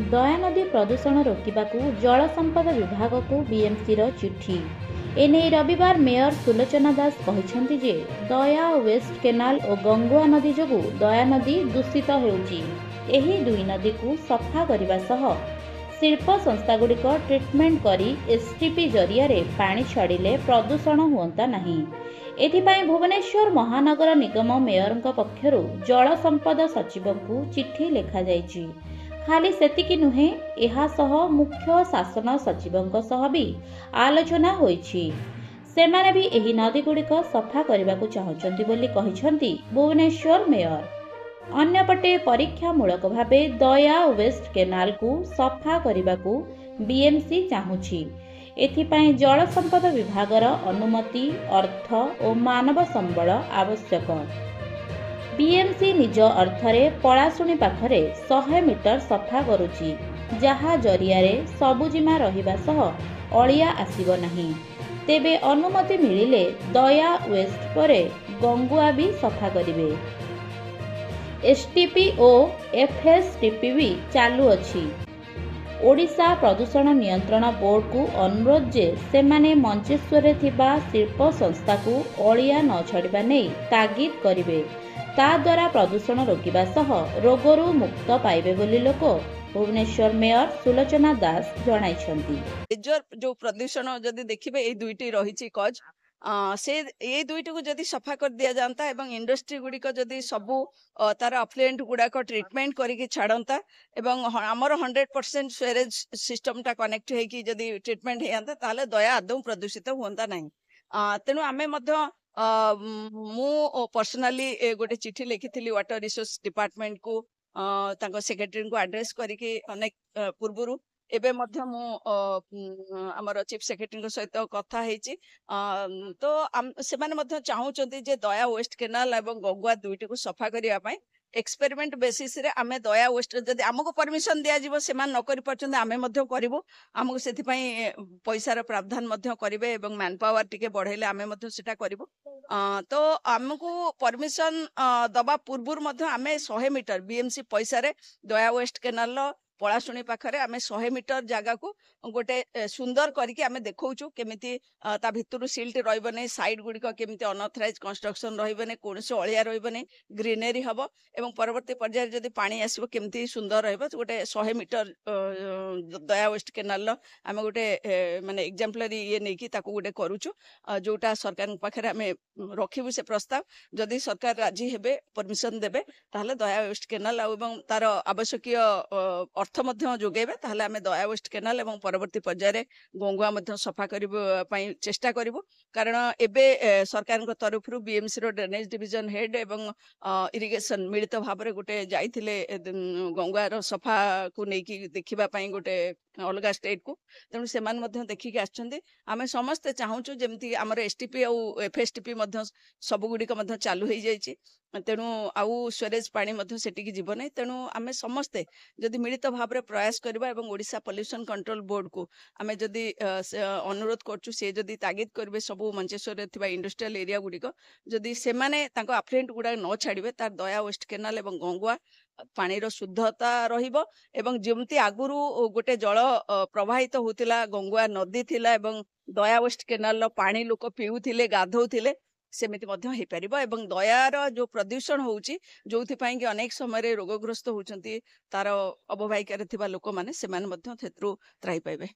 दया नदी प्रदूषण रोकने जल संपद विभाग को बीएमसी चिठी एने रविवार मेयर सुलोचना दास कहते जे दया वेस्ट केनाल और गंगुआ नदी जो दया नदी दूषित होती दुई नदी को सफा करने सह शिल्प संस्थागुड़िक ट्रिटमेंट करी एसटीपी जरिया पानी छाड़िले प्रदूषण हुअंता नहीं। एथिपाई भुवनेश्वर महानगर निगम मेयर पक्षर जल संपद सचिव को चिठी लिखा जाइछि। खाली सेतिकी नुहे एहा सह मुख्य शासन सचिव सह भी आलोचना होइछि। सेमाने भी एही नदी गुड़िक सफा करने को चाहछंती बोली कहिछंती भुवनेश्वर मेयर। अन्यपटे परीक्षामूलक भावे दया वेस्ट केनाल को सफा करने को बीएमसी चाहूछि। एथिपाई जल संपद विभागर अनुमति अर्थ और मानव संबल आवश्यक। बीएमसी निज अर्थरे पलाशुणी पाखरे 100 मीटर सफा करुछि, जहा जरियारे सबुजिमा रहिबा सह अलिया आसिबो नाही। तेबे अनुमति मिलिले दया वेस्ट परे गंगुआ भी सफा करिवे। एसटीपी और एफएसटीपी भी चालू अछि। ओडिशा प्रदूषण नियंत्रण बोर्ड को अनुरोध जे सेमाने मंचेश्वर थिबा शिल्प संस्था को अलिया न छाड़िबा नै तागिद करिवे। ता द्वारा प्रदूषण रोकिबा सह रोगरु मुक्त पाइबे बोली लोक भुवनेश्वर मेयर सुलोचना दास जणाइछंती। मेजर जो प्रदूषण जदि देखिबे ए दुईटी रहिछि कज से ये दुईटी को जदि सफा कर दिया जाता एवं इंडस्ट्री गुड़िक जदि सबू तार अफ्लुएंट गुड़ाक ट्रिटमेंट करके छाड़ता एवं आमर 100% स्वेरेज सिस्टम टा कनेक्ट होगी जदि ट्रिटमेंट होता ताले दया आदौ प्रदूषित हुआ ना। तेणु आमे मध्य मु पर्सनाली गोटे चिठी लिखी वाटर रिसोर्स डिपार्टमेंट को सेक्रेटरी को एड्रेस करके अनेक पूर्व एबे मध्य मु हमर चीफ सेक्रेटरी सहित कथा हेची। तो से माने मध्य चाहूचंती जे दया वेस्ट केनाल एवं गंगुआ दुईटी को सफा करिया पई एक्सपेरिमेंट बेसिस रे आमे दया वेस्ट जदि हमको परमिशन दिया जीवो से मान न करि परचंदे आमे मध्य करिवो। हमको सेथि पई पैसार प्रावधान मध्य करिवे एवं मैन पावर टिके बढ़ेले आमे मध्य सेटा करिवो। तो हमको परमिशन दबा पूर्व मध्य आमे 100 मीटर बीएमसी पैसा रे दया वेस्ट केनाल पलाशुणी पाखरे आमे 100 मीटर जगह को गोटे सुंदर करके आमे देखौछु केमिति ता भितरु सिल्ट रहइबो नै, साइड गुडिक केमिति अनऑथराइज कंस्ट्रक्शन रहइबो नै, कोनसे अलिया रहइबो नै, ग्रीनरी हबो एवं परवर्ती पर्याय जदि पानी आसीबो केमिति सुंदर रहइबो। गोटे 100 मीटर दया वेस्ट केनाल आमे गोटे माने एग्जाम्पलरी ये नै कि ताको गोटे करूछु, जोटा सरकार पाखरे आमे रखिबु से प्रस्ताव। जदि सरकार राजी हेबे परमिशन देबे ताहले दया वेस्ट केनाल एवं तार आवश्यकीय अर्थ मध्य जोगेबे ताहले आमे दया वेस्ट केनाल एवं परवर्ती पर्याय गंगुआ मध्य सफा करने चेष्टा करूँ। कारण एबे सरकार तरफ बीएमसी ड्रेनेज डिविजन हेड एवं इरिगेशन मिलित भाव में गोटे जाइथिले गंगुआर सफा को लेकिन देखा गोटे अलग स्टेट को। तेणु से देखिक आम समस्ते चाहूँ जमी आमर एसटीपी और एफएसटीपी सबुगुड़िक चालू हो जाइए। तेणु आउ स्वेरेज पानी सेटिकी जीव नहीं। तेणु आम समस्ते जदि मिलित भाव में प्रयास करबा एवं ओडिशा पॉल्यूशन कंट्रोल बोर्ड को आम जदि अनुरोध करछु से जदि तागिद करेंगे सबू मंचेश्वर थिबा इंडस्ट्रियल एरिया गुड़िक जदि से माने तांको अफ्लुएंट गुड़ा न छाड़िबे तार दया वेस्ट केनाल एवं गंगुआ पानीर शुद्धता रहिबो एवं जेमती आगुरु गोटे जल प्रवाहित होतिला गंगुआ नदी थिला एवं दया वेस्ट केनाल पानी लोक पिउथिले गाधौथिले सेमिति मध्य हो पारिबो। एवं दयार जो प्रदूषण होउची जोथि कि अनेक समय रोगग्रस्त होउचंती तार अववाहिकार थिबा लोक माने से माने मध्य क्षेत्रु त्राही पाइबे।